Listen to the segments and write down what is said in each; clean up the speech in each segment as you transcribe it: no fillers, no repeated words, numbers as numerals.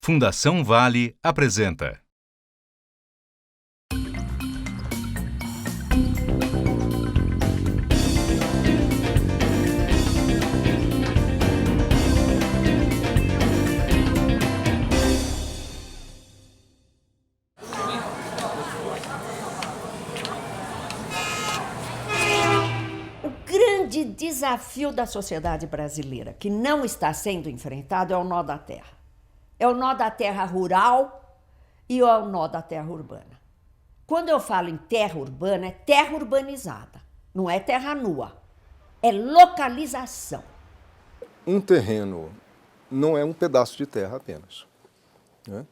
Fundação Vale apresenta. O grande desafio da sociedade brasileira que não está sendo enfrentado é o nó da terra. É o nó da terra rural e é o nó da terra urbana. Quando eu falo em terra urbana, é terra urbanizada, não é terra nua, é localização. Um terreno não é um pedaço de terra apenas, né?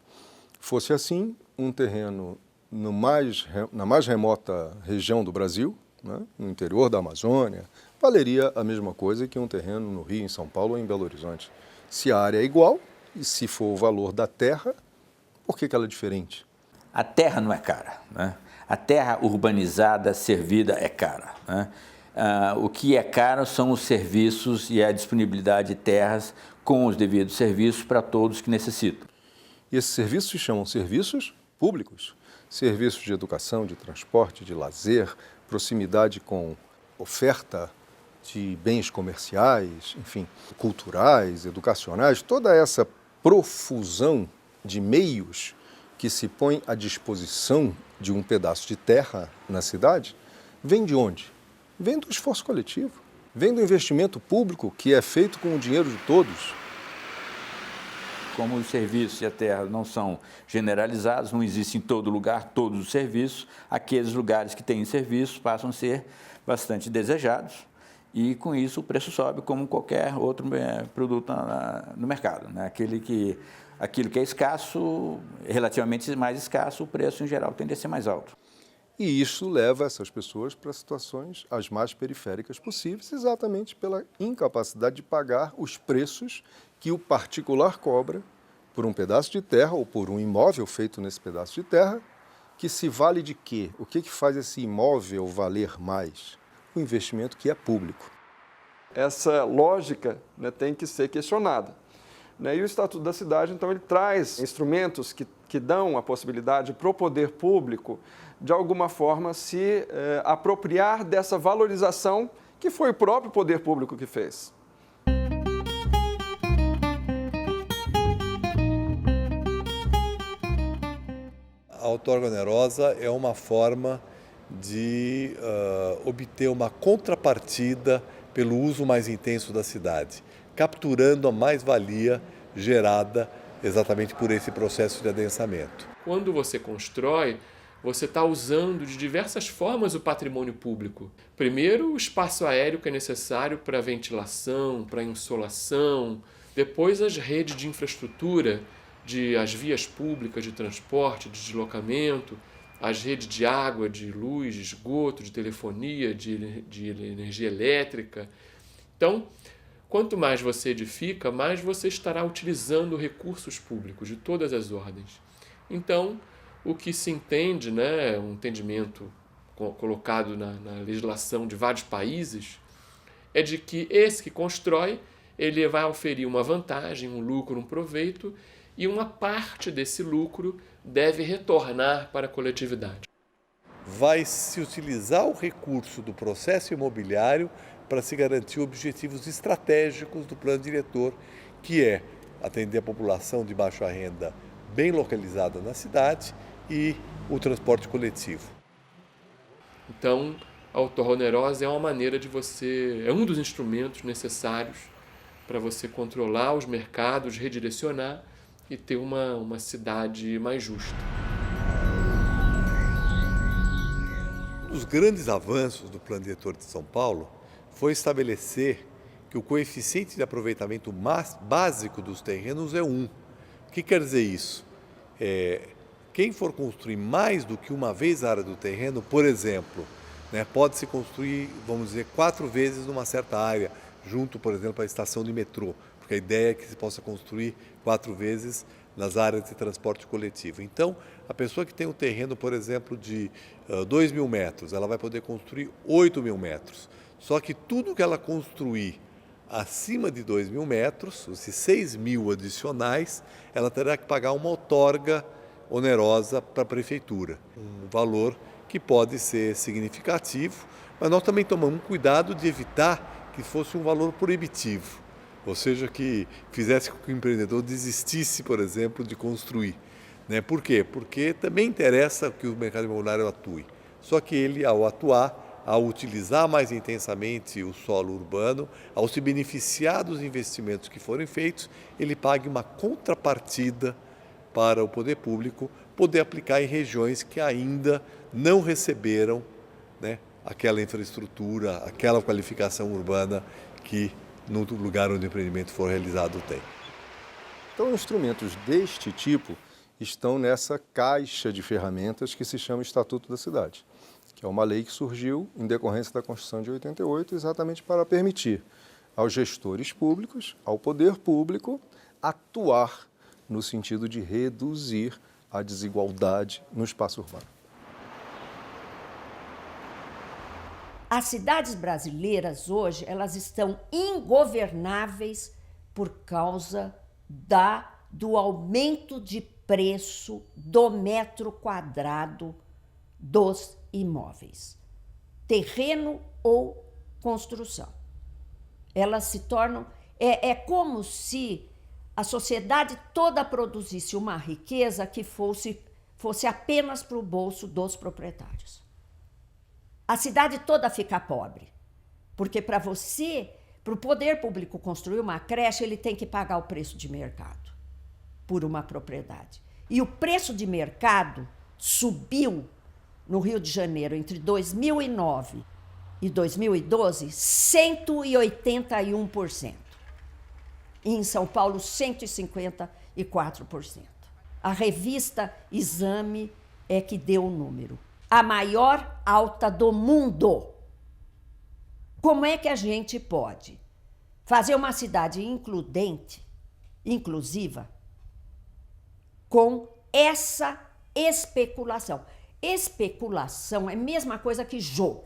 Fosse assim, um terreno na mais remota região do Brasil, né, no interior da Amazônia, valeria a mesma coisa que um terreno no Rio, em São Paulo ou em Belo Horizonte. Se a área é igual, e se for o valor da terra, por que ela é diferente? A terra não é cara, né? A terra urbanizada, servida, é cara, né? O que é caro são os serviços e a disponibilidade de terras com os devidos serviços para todos que necessitam. E esses serviços se chamam serviços públicos. Serviços de educação, de transporte, de lazer, proximidade com oferta de bens comerciais, enfim, culturais, educacionais, toda essa profusão de meios que se põe à disposição de um pedaço de terra na cidade, vem de onde? Vem do esforço coletivo, vem do investimento público que é feito com o dinheiro de todos. Como os serviços e a terra não são generalizados, não existem em todo lugar todos os serviços, aqueles lugares que têm serviços passam a ser bastante desejados e, com isso, o preço sobe como qualquer outro produto no mercado, né? Aquilo que é escasso, relativamente mais escasso, o preço, em geral, tende a ser mais alto. E isso leva essas pessoas para situações as mais periféricas possíveis, exatamente pela incapacidade de pagar os preços que o particular cobra por um pedaço de terra ou por um imóvel feito nesse pedaço de terra, que se vale de quê? O que faz esse imóvel valer mais? O investimento que é público. Essa lógica, né, tem que ser questionada. E o Estatuto da Cidade, então, ele traz instrumentos que dão a possibilidade para o poder público, de alguma forma, se apropriar dessa valorização que foi o próprio poder público que fez. A outorga onerosa é uma forma de obter uma contrapartida pelo uso mais intenso da cidade, capturando a mais-valia gerada exatamente por esse processo de adensamento. Quando você constrói, você está usando de diversas formas o patrimônio público. Primeiro, o espaço aéreo que é necessário para ventilação, para insolação. Depois, as redes de infraestrutura, as vias públicas de transporte, de deslocamento, as redes de água, de luz, de esgoto, de telefonia, de energia elétrica. Então, quanto mais você edifica, mais você estará utilizando recursos públicos de todas as ordens. Então, o que se entende, né, um entendimento colocado na legislação de vários países, é de que esse que constrói, ele vai oferir uma vantagem, um lucro, um proveito, e uma parte desse lucro deve retornar para a coletividade. Vai se utilizar o recurso do processo imobiliário para se garantir objetivos estratégicos do plano diretor, que é atender a população de baixa renda bem localizada na cidade e o transporte coletivo. Então, a outorga onerosa é uma maneira é um dos instrumentos necessários para você controlar os mercados, redirecionar e ter uma cidade mais justa. Um dos grandes avanços do Plano Diretor de São Paulo foi estabelecer que o coeficiente de aproveitamento básico dos terrenos é 1. O que quer dizer isso? Quem for construir mais do que uma vez a área do terreno, por exemplo, pode-se construir, vamos dizer, 4 vezes numa certa área, junto, por exemplo, à estação de metrô, porque a ideia é que se possa construir 4 vezes nas áreas de transporte coletivo. Então, a pessoa que tem um terreno, por exemplo, de 2.000 metros, ela vai poder construir 8.000 metros. Só que tudo que ela construir acima de 2.000 metros, esses 6.000 adicionais, ela terá que pagar uma outorga onerosa para a prefeitura. Um valor que pode ser significativo, mas nós também tomamos cuidado de evitar que fosse um valor proibitivo, ou seja, que fizesse com que o empreendedor desistisse, por exemplo, de construir. Por quê? Porque também interessa que o mercado imobiliário atue. Só que ele, ao atuar, ao utilizar mais intensamente o solo urbano, ao se beneficiar dos investimentos que forem feitos, ele pague uma contrapartida para o poder público poder aplicar em regiões que ainda não receberam, aquela infraestrutura, aquela qualificação urbana que no lugar onde o empreendimento for realizado tem. Então, instrumentos deste tipo estão nessa caixa de ferramentas que se chama Estatuto da Cidade, que é uma lei que surgiu em decorrência da Constituição de 88, exatamente para permitir aos gestores públicos, ao poder público, atuar no sentido de reduzir a desigualdade no espaço urbano. As cidades brasileiras hoje, elas estão ingovernáveis por causa do aumento de preço do metro quadrado dos imóveis, terreno ou construção. Elas se tornam... É como se a sociedade toda produzisse uma riqueza que fosse apenas para o bolso dos proprietários. A cidade toda fica pobre, porque para o poder público construir uma creche, ele tem que pagar o preço de mercado por uma propriedade. E o preço de mercado subiu no Rio de Janeiro entre 2009 e 2012, 181%. E em São Paulo, 154%. A revista Exame é que deu o número. A maior alta do mundo. Como é que a gente pode fazer uma cidade inclusiva, com essa especulação? Especulação é a mesma coisa que jogo.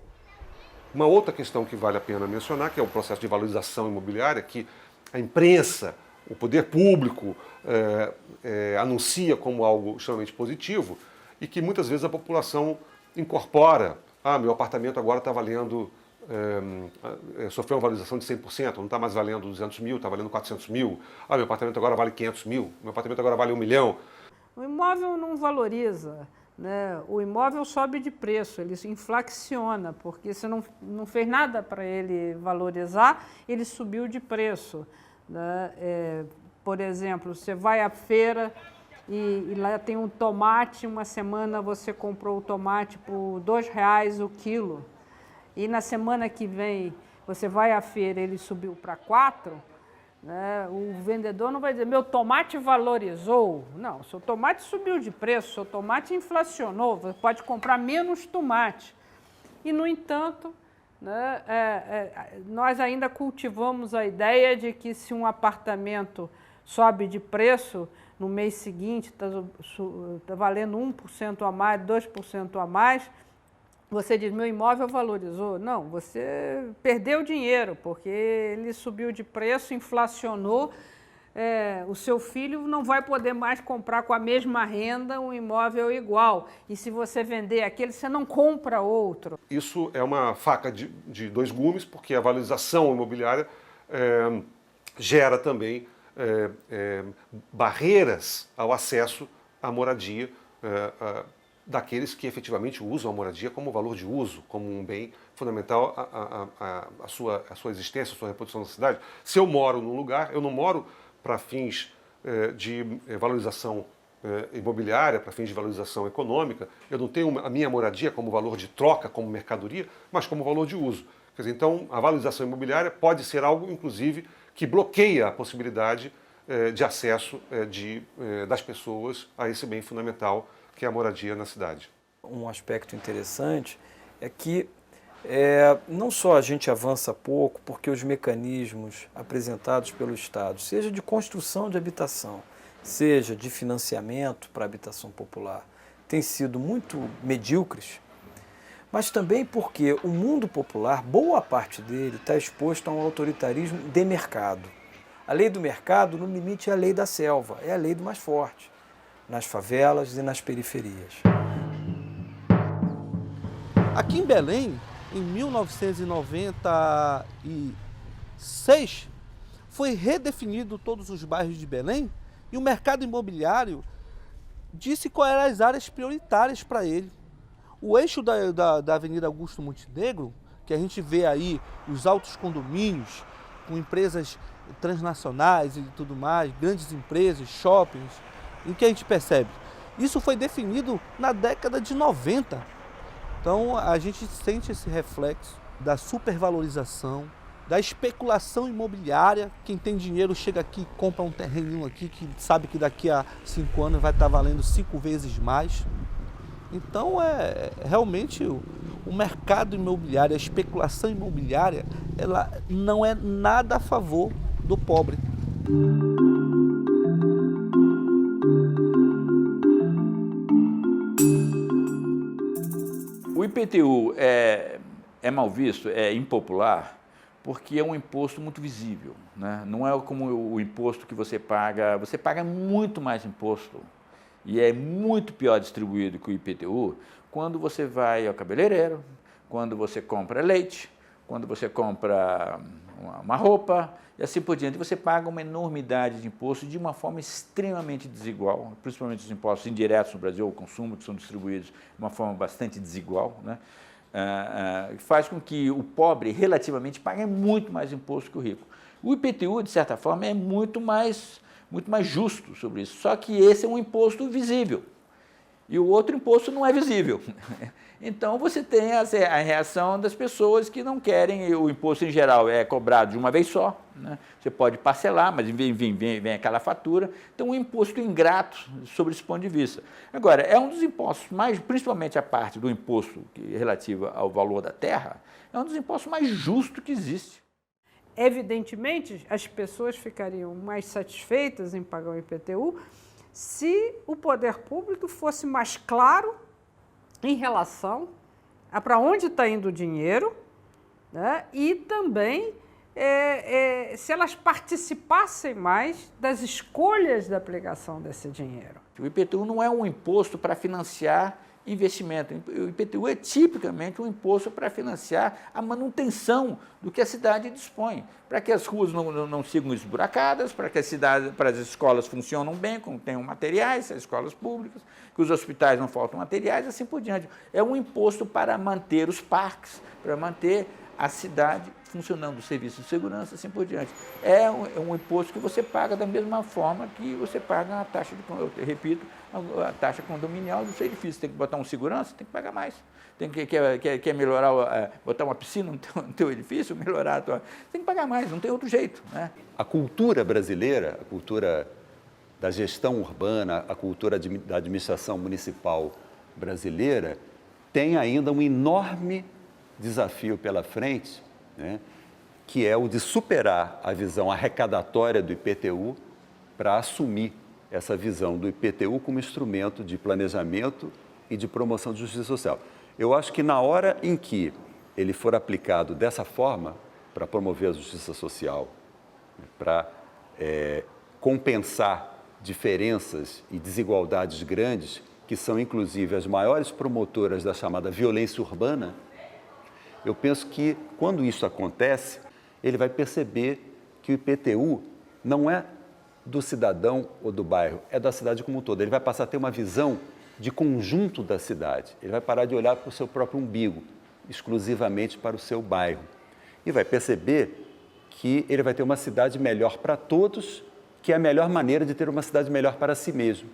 Uma outra questão que vale a pena mencionar, que é o processo de valorização imobiliária, que a imprensa, o poder público anuncia como algo extremamente positivo e que muitas vezes a população incorpora. Meu apartamento agora está valendo, sofreu uma valorização de 100%, não está mais valendo 200 mil, está valendo 400 mil. Meu apartamento agora vale 500 mil, meu apartamento agora vale 1 milhão. O imóvel não valoriza, o imóvel sobe de preço, ele inflaciona, porque você não fez nada para ele valorizar, ele subiu de preço. Por exemplo, você vai à feira e lá tem um tomate, uma semana você comprou o tomate por R$2 o quilo, e na semana que vem você vai à feira e ele subiu para 4, o vendedor não vai dizer, meu tomate valorizou. Não, seu tomate subiu de preço, seu tomate inflacionou, você pode comprar menos tomate. E, no entanto, nós ainda cultivamos a ideia de que se um apartamento sobe de preço, no mês seguinte está valendo 1% a mais, 2% a mais, você diz, meu imóvel valorizou. Não, você perdeu dinheiro, porque ele subiu de preço, inflacionou, o seu filho não vai poder mais comprar com a mesma renda um imóvel igual. E se você vender aquele, você não compra outro. Isso é uma faca de dois gumes, porque a valorização imobiliária gera também barreiras ao acesso à moradia daqueles que efetivamente usam a moradia como valor de uso, como um bem fundamental à sua existência, à sua reprodução na cidade. Se eu moro num lugar, eu não moro para fins de valorização imobiliária, para fins de valorização econômica, eu não tenho a minha moradia como valor de troca, como mercadoria, mas como valor de uso. Quer dizer, então, a valorização imobiliária pode ser algo, inclusive, que bloqueia a possibilidade de acesso das pessoas a esse bem fundamental que é a moradia na cidade. Um aspecto interessante é que não só a gente avança pouco, porque os mecanismos apresentados pelo Estado, seja de construção de habitação, seja de financiamento para a habitação popular, têm sido muito medíocres, mas também porque o mundo popular, boa parte dele, está exposto a um autoritarismo de mercado. A lei do mercado, no limite, é a lei da selva, é a lei do mais forte, nas favelas e nas periferias. Aqui em Belém, em 1996, foi redefinido todos os bairros de Belém e o mercado imobiliário disse quais eram as áreas prioritárias para ele. O eixo da Avenida Augusto Montenegro, que a gente vê aí os altos condomínios com empresas transnacionais e tudo mais, grandes empresas, shoppings, e o que a gente percebe? Isso foi definido na década de 90. Então a gente sente esse reflexo da supervalorização, da especulação imobiliária. Quem tem dinheiro chega aqui e compra um terreninho aqui que sabe que daqui a 5 anos vai estar valendo 5 vezes mais. Então realmente o mercado imobiliário, a especulação imobiliária, ela não é nada a favor do pobre. O IPTU é mal visto, é impopular, porque é um imposto muito visível, né? Não é como o imposto que você paga muito mais imposto e é muito pior distribuído que o IPTU quando você vai ao cabeleireiro, quando você compra leite, quando você compra uma roupa e assim por diante. Você paga uma enormidade de imposto de uma forma extremamente desigual, principalmente os impostos indiretos no Brasil, o consumo, que são distribuídos de uma forma bastante desigual, né? Faz com que o pobre, relativamente, pague muito mais imposto que o rico. O IPTU, de certa forma, é muito mais justo sobre isso, só que esse é um imposto visível e o outro imposto não é visível. Então você tem a reação das pessoas que não querem, o imposto em geral é cobrado de uma vez só, né? Você pode parcelar, mas vem aquela fatura. Então um imposto ingrato sobre esse ponto de vista. Agora, é um dos impostos principalmente a parte do imposto relativo ao valor da terra, é um dos impostos mais justos que existe. Evidentemente, as pessoas ficariam mais satisfeitas em pagar o IPTU se o poder público fosse mais claro em relação a para onde está indo o dinheiro, né? E também se elas participassem mais das escolhas da aplicação desse dinheiro. O IPTU não é um imposto para financiar investimento. O IPTU é tipicamente um imposto para financiar a manutenção do que a cidade dispõe, para que as ruas não sigam esburacadas, para que as escolas funcionem bem, tenham materiais, as escolas públicas, que os hospitais não faltam materiais, assim por diante. É um imposto para manter os parques, para manter a cidade funcionando, o serviço de segurança, assim por diante. É um imposto que você paga da mesma forma que você paga a taxa a taxa condominial do seu edifício. Tem que botar um segurança, tem que pagar mais. Quer melhorar, botar uma piscina no teu edifício, melhorar tem que pagar mais, não tem outro jeito, né? A cultura brasileira, a cultura da gestão urbana, a cultura da administração municipal brasileira tem ainda um enorme desafio pela frente, né, que é o de superar a visão arrecadatória do IPTU para assumir essa visão do IPTU como instrumento de planejamento e de promoção de justiça social. Eu acho que na hora em que ele for aplicado dessa forma, para promover a justiça social, para compensar diferenças e desigualdades grandes, que são inclusive as maiores promotoras da chamada violência urbana, eu penso que quando isso acontece, ele vai perceber que o IPTU não é do cidadão ou do bairro, é da cidade como um todo. Ele vai passar a ter uma visão de conjunto da cidade. Ele vai parar de olhar para o seu próprio umbigo, exclusivamente para o seu bairro. E vai perceber que ele vai ter uma cidade melhor para todos, que é a melhor maneira de ter uma cidade melhor para si mesmo.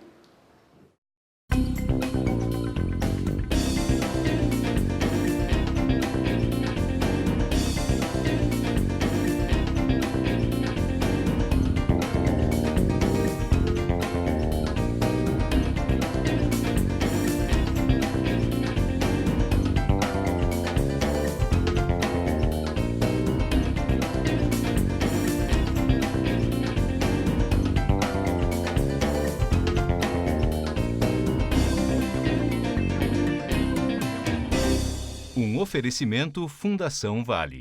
Oferecimento Fundação Vale.